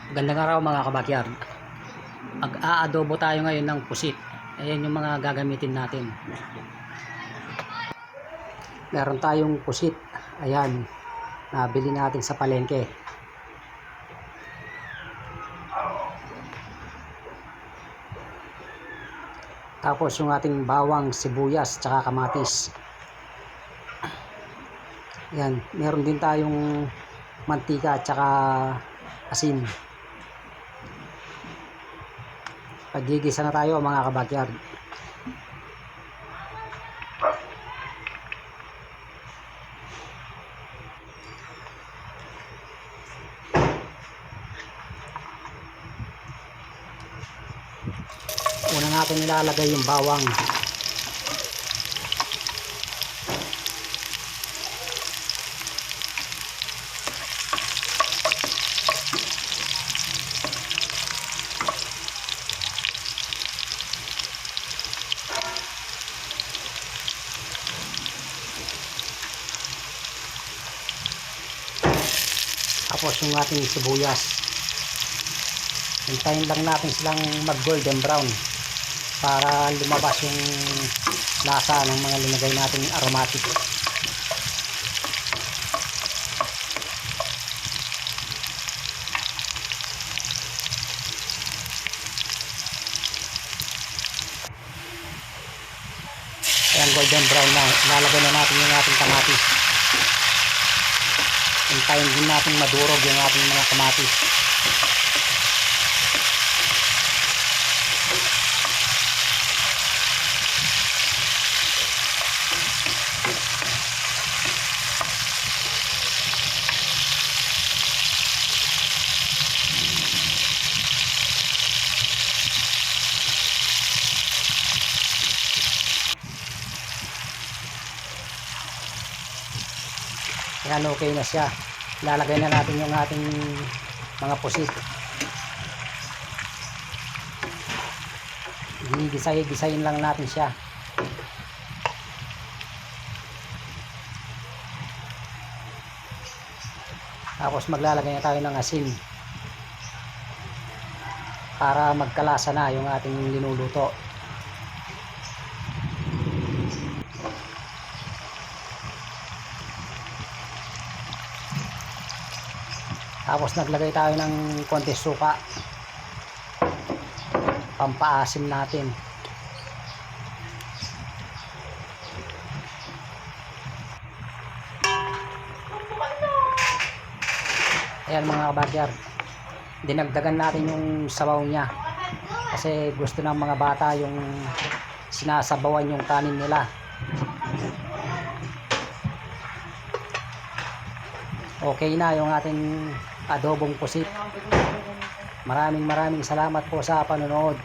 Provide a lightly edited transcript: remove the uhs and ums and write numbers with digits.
Gandang araw mga kabakyard. Ag-aadobo tayo ngayon ng pusit. Ayan yung mga gagamitin natin. Meron tayong pusit. Ayan. Nabili natin sa palengke. Tapos yung ating bawang, sibuyas, tsaka kamatis. Ayan. Meron din tayong mantika tsaka asin. Pagigisa na tayo mga kabakyard. Una natin ilalagay yung bawang. Tapos yung ating sibuyas. Hintayin lang natin silang mag golden brown para lumabas yung lasa ng mga linagay nating aromatic. Ayan, golden brown na. Ilalagay na natin yung ating kamatis. Hintayin din natin madurog yung ating mga kamatis. Ayan, okay na siya. Lalagay na natin yung ating mga pusit. Gisayin lang natin siya. Tapos maglalagay na tayo ng asin para magkalasa na yung ating linuluto. Tapos naglagay tayo ng konti suka, pampaasim natin. Ayan mga kabakyard, dinagdagan natin yung sabaw niya kasi gusto ng mga bata yung sinasabawan yung kanin nila. Okay na yung ating adobong pusit. Maraming salamat po sa panonood.